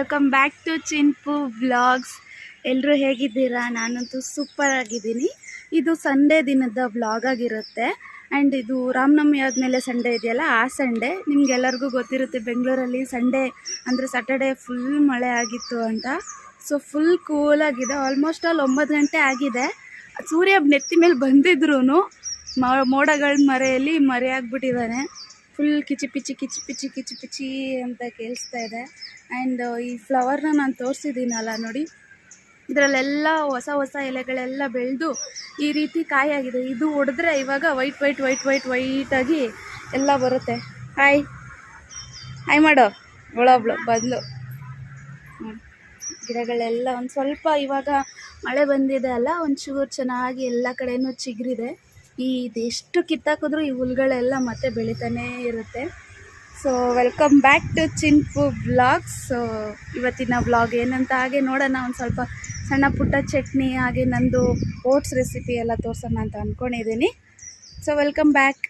Welcome back to Chinpu vlogs. ಎಲ್ಲರೂ ಹೇಗಿದ್ದೀರಾ? ನಾನಂತೂ ಸೂಪರ್ ಆಗಿದ್ದೀನಿ. ಇದು ಸಂಡೇ ದಿನದ ವ್ಲಾಗ್ ಆಗಿರುತ್ತೆ. ಆ್ಯಂಡ್ ಇದು ರಾಮನವಮಿ ಆದಮೇಲೆ ಸಂಡೇ ಇದೆಯಲ್ಲ, ಆ ಸಂಡೇ ನಿಮ್ಗೆಲ್ಲರಿಗೂ ಗೊತ್ತಿರುತ್ತೆ, ಬೆಂಗಳೂರಲ್ಲಿ ಸಂಡೇ ಅಂದರೆ ಸ್ಯಾಟರ್ಡೇ ಫುಲ್ ಮಳೆ ಆಗಿತ್ತು ಅಂತ. ಸೊ ಫುಲ್ ಕೂಲಾಗಿದೆ. ಆಲ್ಮೋಸ್ಟ್ ಆಲ್ 9 ಗಂಟೆ ಆಗಿದೆ. ಸೂರ್ಯ ನೆತ್ತಿ ಮೇಲೆ ಬಂದಿದ್ರೂ ಮೋಡಗಳ ಮರೆಯಲ್ಲಿ ಮರೆಯಾಗ್ಬಿಟ್ಟಿದ್ದಾನೆ. ಫುಲ್ ಕಿಚಿಪಿಚಿ ಕಿಚಿಪಿಚಿ ಕಿಚಿಪಿಚಿ ಅಂತ ಕೇಳಿಸ್ತಾ ಇದೆ. ಆ್ಯಂಡ್ ಈ ಫ್ಲವರ್ನ ನಾನು ತೋರಿಸಿದ್ದೀನಲ್ಲ ನೋಡಿ, ಇದರಲ್ಲೆಲ್ಲ ಹೊಸ ಹೊಸ ಎಲೆಗಳೆಲ್ಲ ಬೆಳೆದು ಈ ರೀತಿ ಕಾಯಾಗಿದೆ. ಇದು ಹೊಡೆದ್ರೆ ಇವಾಗ ವೈಟಾಗಿ ಎಲ್ಲ ಬರುತ್ತೆ. ಹಾಯ್ ಮಾಡೋ ಒಳೊಬ್ಳು ಬದಲು. ಗಿಡಗಳೆಲ್ಲ ಒಂದು ಸ್ವಲ್ಪ ಇವಾಗ ಮಳೆ ಬಂದಿದೆ ಅಲ್ಲ, ಒಂಚೂರು ಚೆನ್ನಾಗಿ ಎಲ್ಲ ಕಡೆಯೂ ಚಿಗುರಿದೆ. ಇದೆಷ್ಟು ಕಿತ್ತಾಕಿದ್ರೂ ಈ ಹುಲ್ಗಳೆಲ್ಲ ಮತ್ತೆ ಬೆಳಿತಾನೇ ಇರುತ್ತೆ. So welcome back to Chinpu vlogs. So ಇವತ್ತಿನ ವ್ಲಾಗ್ ಏನಂತ ಹಾಗೆ ನೋಡೋಣ. ಒಂದು ಸ್ವಲ್ಪ ಸಣ್ಣ ಪುಟ್ಟ ಚಟ್ನಿ, ಹಾಗೆ ನಂದು ಓಟ್ಸ್ ರೆಸಿಪಿ ಎಲ್ಲ ತೋರಿಸೋಣ ಅಂತ ಅಂದ್ಕೊಂಡಿದ್ದೀನಿ. So welcome back.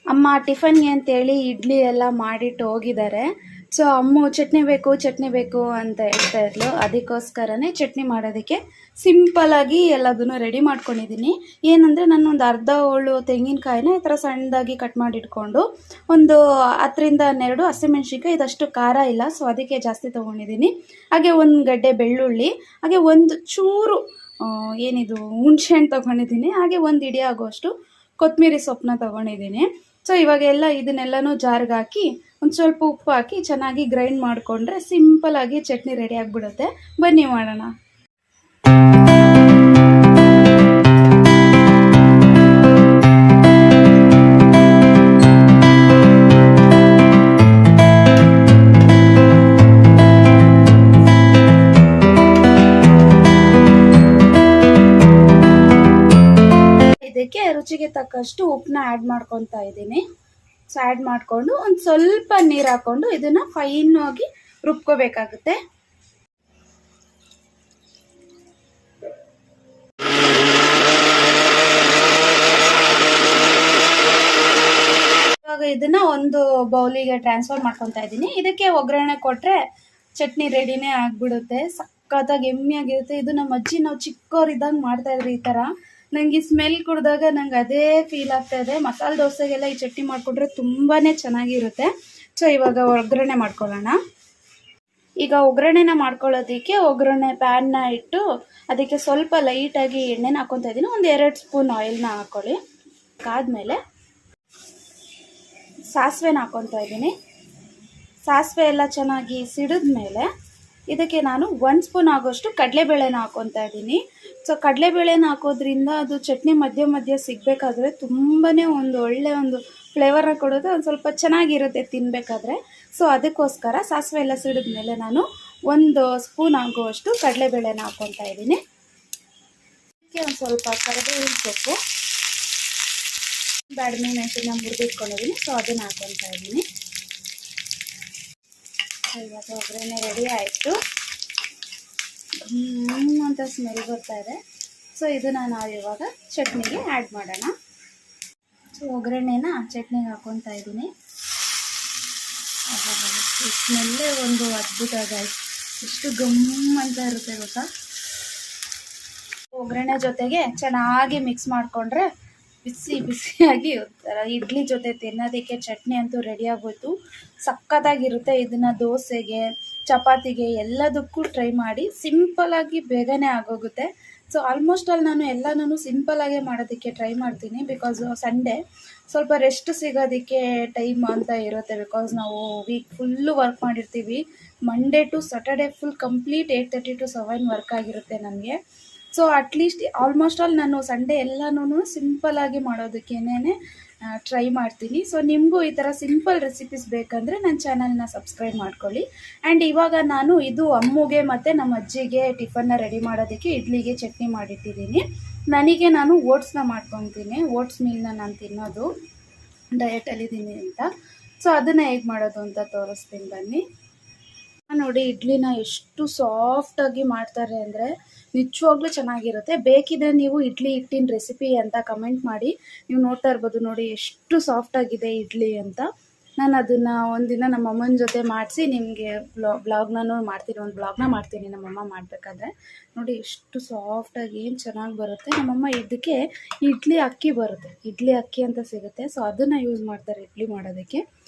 ಅಮ್ಮ ಟಿಫನ್ಗೆ ಅಂತೇಳಿ ಇಡ್ಲಿ ಎಲ್ಲ ಮಾಡಿಟ್ಟು ಹೋಗಿದ್ದಾರೆ. ಸೊ ಅಮ್ಮ ಚಟ್ನಿ ಬೇಕು ಅಂತ ಹೇಳ್ತಾ ಇದ್ಲು. ಅದಕ್ಕೋಸ್ಕರನೇ ಚಟ್ನಿ ಮಾಡೋದಕ್ಕೆ ಸಿಂಪಲಾಗಿ ಎಲ್ಲದನ್ನು ರೆಡಿ ಮಾಡ್ಕೊಂಡಿದ್ದೀನಿ. ಏನಂದರೆ ನಾನು ಒಂದು ಅರ್ಧ ಹೋಳು ತೆಂಗಿನಕಾಯಿನ ಈ ಥರ ಸಣ್ಣದಾಗಿ ಕಟ್ ಮಾಡಿಟ್ಕೊಂಡು, ಒಂದು 10-12 ಹಸಿಮೆಣ್ಸಿನ್ಕಾಯಿ, ಇದಷ್ಟು ಖಾರ ಇಲ್ಲ ಸೊ ಅದಕ್ಕೆ ಜಾಸ್ತಿ ತೊಗೊಂಡಿದ್ದೀನಿ. ಹಾಗೆ ಒಂದು ಗಡ್ಡೆ ಬೆಳ್ಳುಳ್ಳಿ, ಹಾಗೆ ಒಂದು ಚೂರು ಏನಿದು ಹುಣಸೆ ಹಣ್ಣು ತೊಗೊಂಡಿದ್ದೀನಿ. ಹಾಗೆ ಒಂದು ಇಡಿ ಆಗೋಷ್ಟು ಕೊತ್ತಂಬರಿ ಸೊಪ್ಪನ್ನ ತೊಗೊಂಡಿದ್ದೀನಿ. ಸೊ ಇವಾಗೆಲ್ಲ ಇದನ್ನೆಲ್ಲನೂ ಜಾರ್ಗೆ ಹಾಕಿ ಒಂದು ಸ್ವಲ್ಪ ಉಪ್ಪು ಹಾಕಿ ಚೆನ್ನಾಗಿ ಗ್ರೈಂಡ್ ಮಾಡಿಕೊಂಡ್ರೆ ಸಿಂಪಲಾಗಿ ಚಟ್ನಿ ರೆಡಿ ಆಗಿಬಿಡುತ್ತೆ. ಬನ್ನಿ ಮಾಡೋಣ. ಇದಕ್ಕೆ ರುಚಿಗೆ ತಕ್ಕಷ್ಟು ಉಪ್ಪನ್ನ ಆ್ಯಡ್ ಮಾಡ್ಕೊತಾ ಇದ್ದೀನಿ. ಸೊ ಆ್ಯಡ್ ಮಾಡಿಕೊಂಡು ಒಂದು ಸ್ವಲ್ಪ ನೀರು ಹಾಕ್ಕೊಂಡು ಇದನ್ನು ಫೈನಾಗಿ ರುಬ್ಕೋಬೇಕಾಗುತ್ತೆ. ಇವಾಗ ಇದನ್ನು ಒಂದು ಬೌಲಿಗೆ ಟ್ರಾನ್ಸ್ಫರ್ ಮಾಡ್ಕೊತಾ ಇದ್ದೀನಿ. ಇದಕ್ಕೆ ಒಗ್ಗರಣೆ ಕೊಟ್ಟರೆ ಚಟ್ನಿ ರೆಡಿನೇ ಆಗಿಬಿಡುತ್ತೆ. ಸಖತ್ತಾಗಿ ಎಮ್ಮಿಯಾಗಿರುತ್ತೆ. ಇದು ನಮ್ಮ ಅಜ್ಜಿ ನಾವು ಚಿಕ್ಕವರಿದ್ದಾಗ ಮಾಡ್ತಾಯಿದ್ರಿ ಈ ಥರ. ನನಗೆ ಈ ಸ್ಮೆಲ್ ಕುಡಿದಾಗ ನಂಗೆ ಅದೇ ಫೀಲ್ ಆಗ್ತಾ ಇದೆ. ಮಸಾಲೆ ದೋಸೆಗೆಲ್ಲ ಈ ಚಟ್ನಿ ಮಾಡಿಕೊಟ್ರೆ ತುಂಬಾ ಚೆನ್ನಾಗಿರುತ್ತೆ. ಸೊ ಇವಾಗ ಒಗ್ಗರಣೆ ಮಾಡ್ಕೊಳ್ಳೋಣ. ಈಗ ಒಗ್ಗರಣೆನ ಮಾಡ್ಕೊಳ್ಳೋದಕ್ಕೆ ಒಗ್ಗರಣೆ ಪ್ಯಾನ್ನ ಇಟ್ಟು ಅದಕ್ಕೆ ಸ್ವಲ್ಪ ಲೈಟಾಗಿ ಎಣ್ಣೆನ ಹಾಕ್ಕೊತಾ ಇದ್ದೀನಿ. ಒಂದು 2 ಸ್ಪೂನ್ ಆಯಿಲ್ನ ಹಾಕ್ಕೊಳ್ಳಿ. ಆದಮೇಲೆ ಸಾಸಿವೆನ ಹಾಕ್ಕೊತಾ ಇದ್ದೀನಿ. ಸಾಸಿವೆ ಎಲ್ಲ ಚೆನ್ನಾಗಿ ಸಿಡಿದ್ಮೇಲೆ ಇದಕ್ಕೆ ನಾನು 1 ಸ್ಪೂನ್ ಆಗೋಷ್ಟು ಕಡಲೆಬೇಳೆನ ಹಾಕ್ಕೊತಾ ಇದ್ದೀನಿ. ಸೊ ಕಡಲೆಬೇಳೆನ ಹಾಕೋದ್ರಿಂದ ಅದು ಚಟ್ನಿ ಮಧ್ಯೆ ಸಿಗಬೇಕಾದ್ರೆ ತುಂಬಾ ಒಂದು ಒಳ್ಳೆ ಒಂದು ಫ್ಲೇವರ್ನ ಕೊಡೋದು, ಒಂದು ಸ್ವಲ್ಪ ಚೆನ್ನಾಗಿರುತ್ತೆ ತಿನ್ನಬೇಕಾದ್ರೆ. ಸೊ ಅದಕ್ಕೋಸ್ಕರ ಸಾಸಿವೆ ಎಲ್ಲ ಸಿಡಿದ್ಮೇಲೆ ನಾನು 1 ಸ್ಪೂನ್ ಆಗುವಷ್ಟು ಕಡಲೆಬೇಳೆನ ಹಾಕ್ಕೊತಾ ಇದ್ದೀನಿ. ಇದಕ್ಕೆ ಒಂದು ಸ್ವಲ್ಪ ಕರಿಬೇವಿನ ಸೊಪ್ಪು, ಬ್ಯಾಡಮಿ ಮೆಣಸಿನ ಮುರಿದಿಟ್ಕೊಂಡಿದ್ದೀನಿ. ಸೊ ಅದನ್ನು ಹಾಕ್ಕೊತಾ ಇದ್ದೀನಿ. ಇವಾಗ ಒಗ್ಗರಣೆ ರೆಡಿ ಆಯಿತು. ಅಂತ ಸ್ಮೆಲ್ ಬರ್ತಾ ಇದೆ. ಸೊ ಇದನ್ನು ನಾವು ಇವಾಗ ಚಟ್ನಿಗೆ ಆ್ಯಡ್ ಮಾಡೋಣ. ಸೊ ಒಗ್ಗರಣೆನ ಚಟ್ನಿಗೆ ಹಾಕ್ಕೊತಾ ಇದ್ದೀನಿ. ಸ್ಮೆಲ್ಲೇ ಒಂದು ಅದ್ಭುತ ಗಾಯ್ಸ್, ಎಷ್ಟು ಗಮ್ ಅಂತ ಇರುತ್ತೆ ಗೊತ್ತಾ. ಒಗ್ಗರಣೆ ಜೊತೆಗೆ ಚೆನ್ನಾಗಿ ಮಿಕ್ಸ್ ಮಾಡಿಕೊಂಡ್ರೆ ಬಿಸಿಯಾಗಿ ಇಡ್ಲಿ ಜೊತೆ ತಿನ್ನೋದಕ್ಕೆ ಚಟ್ನಿ ಅಂತೂ ರೆಡಿ ಆಗೋಯ್ತು. ಸಖತ್ತಾಗಿರುತ್ತೆ. ಇದನ್ನು ದೋಸೆಗೆ, ಚಪಾತಿಗೆ ಎಲ್ಲದಕ್ಕೂ ಟ್ರೈ ಮಾಡಿ. ಸಿಂಪಲಾಗಿ ಬೇಗನೆ ಆಗೋಗುತ್ತೆ. ಸೊ ಆಲ್ಮೋಸ್ಟ್ ಆಲ್ ನಾನು ಎಲ್ಲನೂ ಸಿಂಪಲಾಗೆ ಮಾಡೋದಕ್ಕೆ ಟ್ರೈ ಮಾಡ್ತೀನಿ. ಬಿಕಾಸ್ ಸಂಡೇ ಸ್ವಲ್ಪ ರೆಸ್ಟ್ ಸಿಗೋದಕ್ಕೆ ಟೈಮ್ ಅಂತ ಇರುತ್ತೆ. ಬಿಕಾಸ್ ನಾವು ವೀಕ್ ಫುಲ್ಲು ವರ್ಕ್ ಮಾಡಿರ್ತೀವಿ. Monday to Saturday full complete 8:30 to 7 work ಆಗಿರುತ್ತೆ ನನಗೆ. ಸೊ ಅಟ್ಲೀಸ್ಟ್ ಆಲ್ಮೋಸ್ಟ್ ಆಲ್ ನಾನು ಸಂಡೇ ಎಲ್ಲನೂ ಸಿಂಪಲಾಗಿ ಮಾಡೋದಕ್ಕೇನೆ ಟ್ರೈ ಮಾಡ್ತೀನಿ. ಸೊ ನಿಮಗೂ ಈ ಥರ ಸಿಂಪಲ್ ರೆಸಿಪೀಸ್ ಬೇಕಂದರೆ ನನ್ನ ಚಾನಲ್ನ ಸಬ್ಸ್ಕ್ರೈಬ್ ಮಾಡ್ಕೊಳ್ಳಿ. ಆ್ಯಂಡ್ ಇವಾಗ ನಾನು ಇದು ಅಮ್ಮುಗೆ ಮತ್ತು ನಮ್ಮ ಅಜ್ಜಿಗೆ ಟಿಫನ್ನ ರೆಡಿ ಮಾಡೋದಕ್ಕೆ ಇಡ್ಲಿಗೆ ಚಟ್ನಿ ಮಾಡಿಟ್ಟಿದ್ದೀನಿ. ನನಗೆ ನಾನು ಓಟ್ಸ್ನ ಮಾಡ್ಕೊತೀನಿ. ಓಟ್ಸ್ ಮೀಲ್ನ ನಾನು ತಿನ್ನೋದು, ಡಯಟಲ್ಲಿದ್ದೀನಿ ಅಂತ. ಸೊ ಅದನ್ನು ಹೇಗೆ ಮಾಡೋದು ಅಂತ ತೋರಿಸ್ತೀನಿ ಬನ್ನಿ. ನೋಡಿ ಇಡ್ಲಿನ ಎಷ್ಟು ಸಾಫ್ಟಾಗಿ ಮಾಡ್ತಾರೆ ಅಂದರೆ ನಿಜವಾಗ್ಲೂ ಚೆನ್ನಾಗಿರುತ್ತೆ. ಬೇಕಿದ್ರೆ ನೀವು ಇಡ್ಲಿ ಹಿಟ್ಟಿನ ರೆಸಿಪಿ ಅಂತ ಕಮೆಂಟ್ ಮಾಡಿ. ನೀವು ನೋಡ್ತಾ ಇರ್ಬೋದು ನೋಡಿ ಎಷ್ಟು ಸಾಫ್ಟಾಗಿದೆ ಇಡ್ಲಿ ಅಂತ. ನಾನು ಅದನ್ನು ಒಂದಿನ ನಮ್ಮ ಅಮ್ಮನ ಜೊತೆ ಮಾಡಿಸಿ ನಿಮಗೆ ಬ್ಲಾಗ್ನೂ ಮಾಡ್ತೀನಿ, ಒಂದು ಬ್ಲಾಗ್ನ ಮಾಡ್ತೀನಿ ನಮ್ಮಮ್ಮ ಮಾಡಬೇಕಾದ್ರೆ. ನೋಡಿ ಎಷ್ಟು ಸಾಫ್ಟಾಗಿ ಏನು ಚೆನ್ನಾಗಿ ಬರುತ್ತೆ. ನಮ್ಮಮ್ಮ ಇದಕ್ಕೆ ಇಡ್ಲಿ ಅಕ್ಕಿ ಬರುತ್ತೆ, ಇಡ್ಲಿ ಅಕ್ಕಿ ಅಂತ ಸಿಗುತ್ತೆ. ಸೊ ಅದನ್ನು ಯೂಸ್ ಮಾಡ್ತಾರೆ ಇಡ್ಲಿ ಮಾಡೋದಕ್ಕೆ.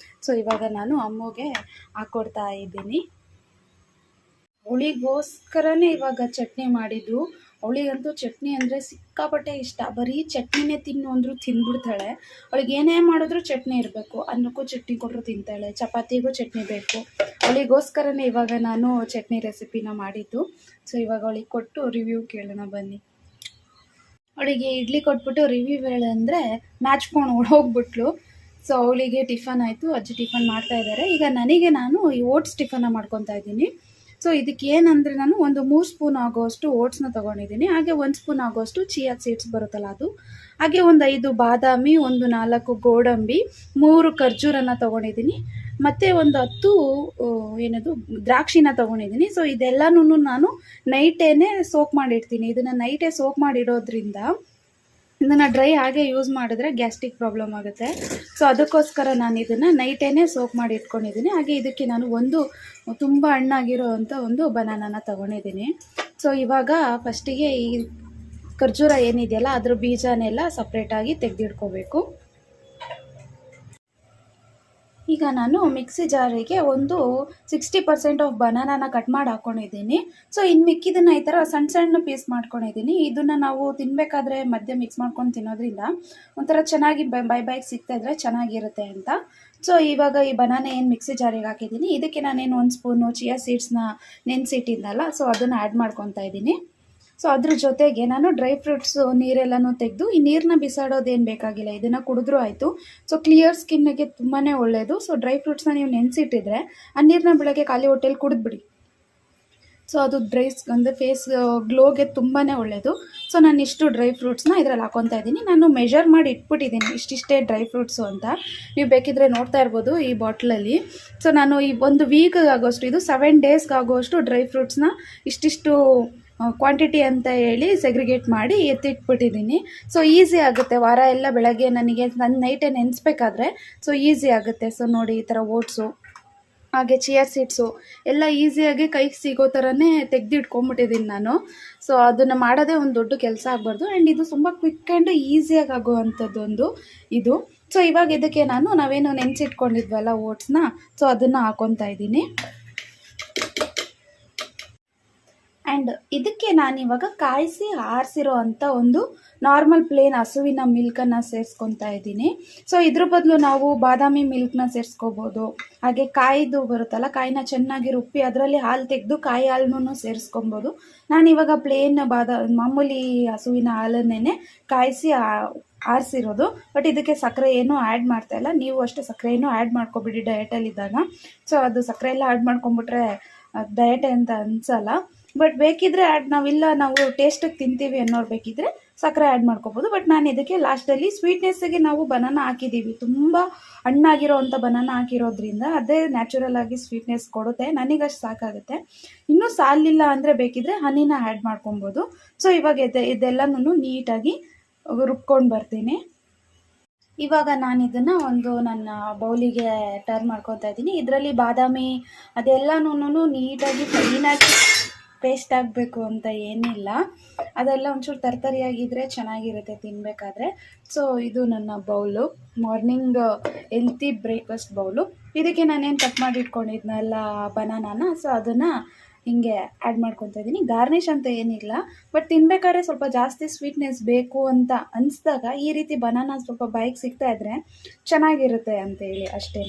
ಸೊ ಇವಾಗ ನಾನು ಅಮ್ಮಗೆ ಹಾಕ್ಕೊಡ್ತಾ ಇದ್ದೀನಿ. ಅವಳಿಗೋಸ್ಕರನೇ ಇವಾಗ ಚಟ್ನಿ ಮಾಡಿದ್ದು. ಅವಳಿಗಂತೂ ಚಟ್ನಿ ಅಂದರೆ ಸಿಕ್ಕಾಪಟ್ಟೆ ಇಷ್ಟ. ಬರೀ ಚಟ್ನಿನೇ ತಿನ್ನು ಅಂದರೂ ತಿಂದ್ಬಿಡ್ತಾಳೆ. ಅವಳಿಗೆ ಏನೇ ಮಾಡಿದ್ರು ಚಟ್ನಿ ಇರಬೇಕು. ಅನ್ನಕ್ಕೂ ಚಟ್ನಿ ಕೊಟ್ಟರು ತಿಂತಾಳೆ, ಚಪಾತಿಗೂ ಚಟ್ನಿ ಬೇಕು. ಅವಳಿಗೋಸ್ಕರನೇ ಇವಾಗ ನಾನು ಚಟ್ನಿ ರೆಸಿಪಿನ ಮಾಡಿದ್ದು. ಸೊ ಇವಾಗ ಅವಳಿಗೆ ಕೊಟ್ಟು ರಿವ್ಯೂ ಕೇಳೋಣ ಬನ್ನಿ. ಅವಳಿಗೆ ಇಡ್ಲಿ ಕೊಟ್ಬಿಟ್ಟು ರಿವ್ಯೂ ಹೇಳಂದರೆ ಮ್ಯಾಚ್ಕೊಂಡು ಓಡೋಗ್ಬಿಟ್ಲು. ಸೊ ಅವಳಿಗೆ ಟಿಫನ್ ಆಯಿತು, ಅಜ್ಜಿ ಟಿಫನ್ ಮಾಡ್ತಾ ಇದ್ದಾರೆ. ಈಗ ನಾನು ಈ ಓಟ್ಸ್ ಟಿಫನ್ನ ಮಾಡ್ಕೊತಾ ಇದ್ದೀನಿ. ಸೊ ಇದಕ್ಕೆ ಏನಂದರೆ ನಾನು ಒಂದು 3 ಸ್ಪೂನ್ ಆಗೋಷ್ಟು ಓಟ್ಸ್ನ ತೊಗೊಂಡಿದ್ದೀನಿ. ಹಾಗೆ 1 ಸ್ಪೂನ್ ಆಗೋಷ್ಟು ಚಿಯಾ ಸೀಡ್ಸ್ ಬರುತ್ತಲ್ಲ ಅದು, ಹಾಗೆ ಒಂದು 5 ಬಾದಾಮಿ, ಒಂದು 4 ಗೋಡಂಬಿ, 3 ಖರ್ಜೂರನ ತೊಗೊಂಡಿದ್ದೀನಿ, ಮತ್ತು ಒಂದು 10 ಏನದು ದ್ರಾಕ್ಷಿನ ತೊಗೊಂಡಿದ್ದೀನಿ. ಸೊ ಇದೆಲ್ಲನೂ ನಾನು ನೈಟೇನೆ ಸೋಕ್ ಮಾಡಿಡ್ತೀನಿ. ಇದನ್ನು ನೈಟೇ ಸೋಕ್ ಮಾಡಿಡೋದ್ರಿಂದ ಇದನ್ನು ಡ್ರೈ ಹಾಗೆ ಯೂಸ್ ಮಾಡಿದ್ರೆ ಗ್ಯಾಸ್ಟ್ರಿಕ್ ಪ್ರಾಬ್ಲಮ್ ಆಗುತ್ತೆ. ಸೊ ಅದಕ್ಕೋಸ್ಕರ ನಾನು ಇದನ್ನು ನೈಟೇನೆ ಸೋಕ್ ಮಾಡಿ ಇಟ್ಕೊಂಡಿದ್ದೀನಿ. ಹಾಗೆ ಇದಕ್ಕೆ ನಾನು ಒಂದು ತುಂಬ ಹಣ್ಣಾಗಿರೋ ಅಂಥ ಒಂದು ಬನಾನಾನ ತೊಗೊಂಡಿದ್ದೀನಿ. ಸೊ ಇವಾಗ ಫಸ್ಟಿಗೆ ಈ ಖರ್ಜೂರ ಏನಿದೆಯಲ್ಲ ಅದ್ರ ಬೀಜನೆಲ್ಲ ಸಪ್ರೇಟಾಗಿ ತೆಗೆದಿಟ್ಕೋಬೇಕು. ಈಗ ನಾನು ಮಿಕ್ಸಿ ಜಾರಿಗೆ ಒಂದು 60% ಆಫ್ ಬನಾನಾನ ಕಟ್ ಮಾಡಿ ಹಾಕ್ಕೊಂಡಿದ್ದೀನಿ. ಸೊ ಇನ್ನು ಮಿಕ್ಕಿದ್ದನ್ನು ಈ ಥರ ಸಣ್ಣ ಸಣ್ಣ ಪೀಸ್ ಮಾಡ್ಕೊಂಡಿದ್ದೀನಿ. ಇದನ್ನು ನಾವು ತಿನ್ನಬೇಕಾದ್ರೆ ಮಧ್ಯೆ ಮಿಕ್ಸ್ ಮಾಡ್ಕೊಂಡು ತಿನ್ನೋದ್ರಿಂದ ಒಂಥರ ಚೆನ್ನಾಗಿ ಬಾಯಿಗೆ ಸಿಗ್ತಾಯಿದ್ರೆ ಚೆನ್ನಾಗಿರುತ್ತೆ ಅಂತ. ಸೊ ಇವಾಗ ಈ ಬನಾನ ಏನು ಮಿಕ್ಸಿ ಜಾರಿಗೆ ಹಾಕಿದ್ದೀನಿ, ಇದಕ್ಕೆ ನಾನೇನು 1 ಸ್ಪೂನು ಚಿಯಾ ಸೀಡ್ಸ್ನ ನೆನೆಸಿಟ್ಟಿದ್ದಲ್ಲ, ಸೊ ಅದನ್ನು ಆ್ಯಡ್ ಮಾಡ್ಕೊತಾ ಇದ್ದೀನಿ. ಸೊ ಅದ್ರ ಜೊತೆಗೆ ನಾನು ಡ್ರೈ ಫ್ರೂಟ್ಸು ನೀರೆಲ್ಲನೂ ತೆಗೆದು, ಈ ನೀರನ್ನ ಬಿಸಾಡೋದೇನು ಬೇಕಾಗಿಲ್ಲ, ಇದನ್ನು ಕುಡಿದ್ರೂ ಆಯಿತು. ಸೊ ಕ್ಲಿಯರ್ ಸ್ಕಿನ್ನಿಗೆ ತುಂಬಾ ಒಳ್ಳೆಯದು. ಸೊ ಡ್ರೈ ಫ್ರೂಟ್ಸ್ನ ನೀವು ನೆನೆಸಿಟ್ಟಿದ್ರೆ ಆ ನೀರನ್ನ ಬೆಳಗ್ಗೆ ಖಾಲಿ ಹೊಟ್ಟೆಲಿ ಕುಡಿದ್ಬಿಡಿ. ಸೊ ಅದು ಅಂದರೆ ಫೇಸ್ ಗ್ಲೋಗೆ ತುಂಬಾ ಒಳ್ಳೆಯದು. ಸೊ ನಾನು ಇಷ್ಟು ಡ್ರೈ ಫ್ರೂಟ್ಸ್ನ ಇದರಲ್ಲಿ ಹಾಕ್ಕೊತಾ ಇದ್ದೀನಿ. ನಾನು ಮೆಷರ್ ಮಾಡಿ ಇಟ್ಬಿಟ್ಟಿದ್ದೀನಿ ಇಷ್ಟಿಷ್ಟೇ ಡ್ರೈ ಫ್ರೂಟ್ಸು ಅಂತ. ನೀವು ಬೇಕಿದ್ರೆ ನೋಡ್ತಾ ಇರ್ಬೋದು ಈ ಬಾಟ್ಲಲ್ಲಿ. ಸೊ ನಾನು ಈ ಒಂದು ವೀಕ್ಗೆ ಆಗೋಷ್ಟು, ಇದು 7 ಡೇಸ್ಗೆ ಆಗೋಷ್ಟು ಡ್ರೈ ಫ್ರೂಟ್ಸ್ನ ಇಷ್ಟಿಷ್ಟು ಕ್ವಾಂಟಿಟಿ ಅಂತ ಹೇಳಿ ಸೆಗ್ರಿಗೇಟ್ ಮಾಡಿ ಎತ್ತಿಟ್ಬಿಟ್ಟಿದ್ದೀನಿ. ಸೊ ಈಸಿ ಆಗುತ್ತೆ. ವಾರ ಎಲ್ಲ ಬೆಳಗ್ಗೆ ನಾನು ನೈಟೇ ನೆನೆಸ್ಬೇಕಾದ್ರೆ ಸೊ ಈಸಿ ಆಗುತ್ತೆ. ಸೊ ನೋಡಿ ಈ ಥರ ಓಟ್ಸು ಹಾಗೆ ಚಿಯಾ ಸೀಡ್ಸು ಎಲ್ಲ ಈಸಿಯಾಗಿ ಕೈಗೆ ಸಿಗೋ ಥರನೇ ತೆಗೆದಿಟ್ಕೊಂಬಿಟ್ಟಿದ್ದೀನಿ ನಾನು. ಸೊ ಅದನ್ನು ಮಾಡೋದೇ ಒಂದು ದೊಡ್ಡ ಕೆಲಸ ಆಗಬಾರ್ದು. ಆ್ಯಂಡ್ ಇದು ತುಂಬ ಕ್ವಿಕ್ ಆ್ಯಂಡ್ ಈಸಿಯಾಗಿ ಆಗೋವಂಥದ್ದೊಂದು ಇದು. ಸೊ ಇವಾಗ ಇದಕ್ಕೆ ನಾವೇನು ನೆನೆಸಿಟ್ಕೊಂಡಿದ್ವಲ್ಲ ಓಟ್ಸ್ನ, ಸೊ ಅದನ್ನು ಹಾಕ್ಕೊತಾ ಇದ್ದೀನಿ. ಆ್ಯಂಡ್ ಇದಕ್ಕೆ ನಾನಿವಾಗ ಕಾಯಿಸಿ ಆರಿಸಿರೋ ಅಂಥ ಒಂದು ನಾರ್ಮಲ್ ಪ್ಲೇನ್ ಹಸುವಿನ ಮಿಲ್ಕನ್ನು ಸೇರಿಸ್ಕೊತಾ ಇದ್ದೀನಿ. ಸೊ ಇದ್ರ ಬದಲು ನಾವು ಬಾದಾಮಿ ಮಿಲ್ಕ್ನ ಸೇರಿಸ್ಕೋಬೋದು. ಹಾಗೆ ಕಾಯಿದು ಬರುತ್ತಲ್ಲ, ಕಾಯಿನ ಚೆನ್ನಾಗಿ ರುಬ್ಬಿ ಅದರಲ್ಲಿ ಹಾಲು ತೆಗೆದು ಕಾಯಿ ಹಾಲನ್ನೂ ಸೇರಿಸ್ಕೊಬೋದು. ನಾನಿವಾಗ ಪ್ಲೇನ್ ಮಾಮೂಲಿ ಹಸುವಿನ ಹಾಲನ್ನೇ ಕಾಯಿಸಿ ಆರಿಸಿರೋದು. ಬಟ್ ಇದಕ್ಕೆ ಸಕ್ಕರೆ ಏನೂ ಆ್ಯಡ್ ಮಾಡ್ತಾಯಿಲ್ಲ. ನೀವು ಅಷ್ಟೇ ಸಕ್ಕರೆ ಏನೂ ಆ್ಯಡ್ ಮಾಡ್ಕೊಬಿಡಿ ಡಯಟಲ್ಲಿದ್ದಾಗ. ಸೊ ಅದು ಸಕ್ಕರೆ ಎಲ್ಲ ಆ್ಯಡ್ ಮಾಡ್ಕೊಂಬಿಟ್ರೆ ಡಯಟ್ ಅಂತ ಅನಿಸಲ್ಲ. ಬಟ್ ಬೇಕಿದ್ದರೆ ನಾವು ಟೇಸ್ಟಿಗೆ ತಿಂತೀವಿ ಅನ್ನೋರು ಬೇಕಿದ್ದರೆ ಸಕ್ಕರೆ ಆ್ಯಡ್ ಮಾಡ್ಕೋಬೋದು. ಬಟ್ ನಾನು ಇದಕ್ಕೆ ಲಾಸ್ಟಲ್ಲಿ ಸ್ವೀಟ್ನೆಸ್ಸಿಗೆ ನಾವು ಬನಾನ ಹಾಕಿದ್ದೀವಿ, ತುಂಬ ಹಣ್ಣಾಗಿರೋ ಅಂಥ ಬನಾನ ಹಾಕಿರೋದ್ರಿಂದ ಅದೇ ನ್ಯಾಚುರಲ್ ಆಗಿ ಸ್ವೀಟ್ನೆಸ್ ಕೊಡುತ್ತೆ. ನನಗಷ್ಟು ಸಾಕಾಗುತ್ತೆ. ಇನ್ನೂ ಸಾಲಿಲ್ಲ ಅಂದರೆ ಬೇಕಿದ್ದರೆ ಹನಿನ ಆ್ಯಡ್ ಮಾಡ್ಕೊಬೋದು. ಸೊ ಇವಾಗ ಇದೆಲ್ಲನೂ ನೀಟಾಗಿ ರುಬ್ಕೊಂಡು ಬರ್ತೀನಿ. ಇವಾಗ ನಾನು ಇದನ್ನು ಒಂದು ನನ್ನ ಬೌಲಿಗೆ ಟರ್ನ್ ಮಾಡ್ಕೊತಾ ಇದ್ದೀನಿ. ಇದರಲ್ಲಿ ಬಾದಾಮಿ ಅದೆಲ್ಲನೂ ನೀಟಾಗಿ ಫೈನಾಗಿ ಪೇಸ್ಟ್ ಆಗಬೇಕು ಅಂತ ಏನಿಲ್ಲ. ಅದೆಲ್ಲ ಒಂಚೂರು ತರ್ತರಿಯಾಗಿದ್ದರೆ ಚೆನ್ನಾಗಿರುತ್ತೆ ತಿನ್ನಬೇಕಾದ್ರೆ. ಸೊ ಇದು ನನ್ನ bowl, morning healthy breakfast bowl. ಇದಕ್ಕೆ ನಾನೇನು ಕಟ್ ಮಾಡಿ ಇಟ್ಕೊಂಡಿದ್ನಲ್ಲ ಬನಾನಾನ, ಸೊ ಅದನ್ನು ಹಿಂಗೆ ಆ್ಯಡ್ ಮಾಡ್ಕೊತಾ ಇದ್ದೀನಿ. ಗಾರ್ನಿಷ್ ಅಂತ ಏನಿಲ್ಲ, ಬಟ್ ತಿನ್ನಬೇಕಾದ್ರೆ ಸ್ವಲ್ಪ ಜಾಸ್ತಿ ಸ್ವೀಟ್ನೆಸ್ ಬೇಕು ಅಂತ ಅನಿಸ್ದಾಗ ಈ ರೀತಿ ಬನಾನ ಸ್ವಲ್ಪ ಬಾಯಿಗೆ ಸಿಗ್ತಾಯಿದ್ರೆ ಚೆನ್ನಾಗಿರುತ್ತೆ ಅಂತೇಳಿ ಅಷ್ಟೇ.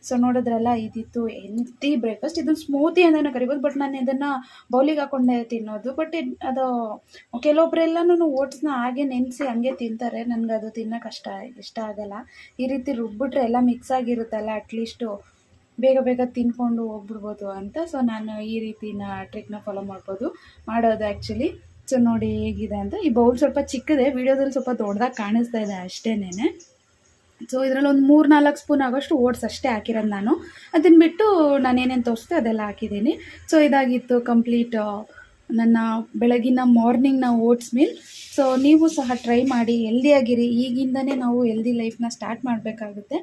ಸೊ ನೋಡಿದ್ರಲ್ಲ, ಇದಿತ್ತು ಹೆಲ್ತಿ ಬ್ರೇಕ್ಫಾಸ್ಟ್. ಇದನ್ನು ಸ್ಮೂತಿ ಅಂತಲೂ ಕರಿಬೋದು, ಬಟ್ ನಾನು ಇದನ್ನು ಬೌಲಿಗೆ ಹಾಕ್ಕೊಂಡೆ ತಿನ್ನೋದು. ಬಟ್ ಅದು ಕೆಲವೊಬ್ಬರೆಲ್ಲನೂ ಓಟ್ಸ್ನ ಹಾಗೆ ನೆನೆಸಿ ಹಂಗೆ ತಿಂತಾರೆ. ನನಗೆ ಅದು ತಿನ್ನೋಕೆ ಇಷ್ಟ ಆಗಲ್ಲ. ಈ ರೀತಿ ರುಬ್ಬಿಟ್ರೆ ಎಲ್ಲ ಮಿಕ್ಸ್ ಆಗಿರುತ್ತಲ್ಲ, ಅಟ್ಲೀಸ್ಟು ಬೇಗ ತಿನ್ಕೊಂಡು ಹೋಗ್ಬಿಡ್ಬೋದು ಅಂತ. ಸೊ ನಾನು ಈ ರೀತಿನ ಟ್ರಿಕ್ನ ಫಾಲೋ ಮಾಡೋದು ಆ್ಯಕ್ಚುಲಿ. ಸೊ ನೋಡಿ ಹೇಗಿದೆ ಅಂತ. ಈ ಬೌಲ್ ಸ್ವಲ್ಪ ಚಿಕ್ಕದೆ, ವೀಡಿಯೋದಲ್ಲಿ ಸ್ವಲ್ಪ ದೊಡ್ಡದಾಗಿ ಕಾಣಿಸ್ತಾ ಇದೆ ಅಷ್ಟೇನೆ. ಸೊ ಇದರಲ್ಲಿ ಒಂದು 3-4 ಸ್ಪೂನ್ ಆಗೋಷ್ಟು ಓಟ್ಸ್ ಅಷ್ಟೇ ಹಾಕಿರೋದು ನಾನು. ಅದನ್ನು ಬಿಟ್ಟು ನಾನೇನೇನು ತೋರಿಸ್ತೆ ಅದೆಲ್ಲ ಹಾಕಿದ್ದೀನಿ. ಸೊ ಇದಾಗಿತ್ತು ಕಂಪ್ಲೀಟ್ ನನ್ನ ಬೆಳಗಿನ ಮಾರ್ನಿಂಗ್ನ ಓಟ್ಸ್ ಮೀಲ್. ಸೊ ನೀವು ಸಹ ಟ್ರೈ ಮಾಡಿ, ಹೆಲ್ದಿಯಾಗಿರಿ. ಈಗಿಂದನೇ ನಾವು ಹೆಲ್ದಿ ಲೈಫ್ನ ಸ್ಟಾರ್ಟ್ ಮಾಡಬೇಕಾಗುತ್ತೆ.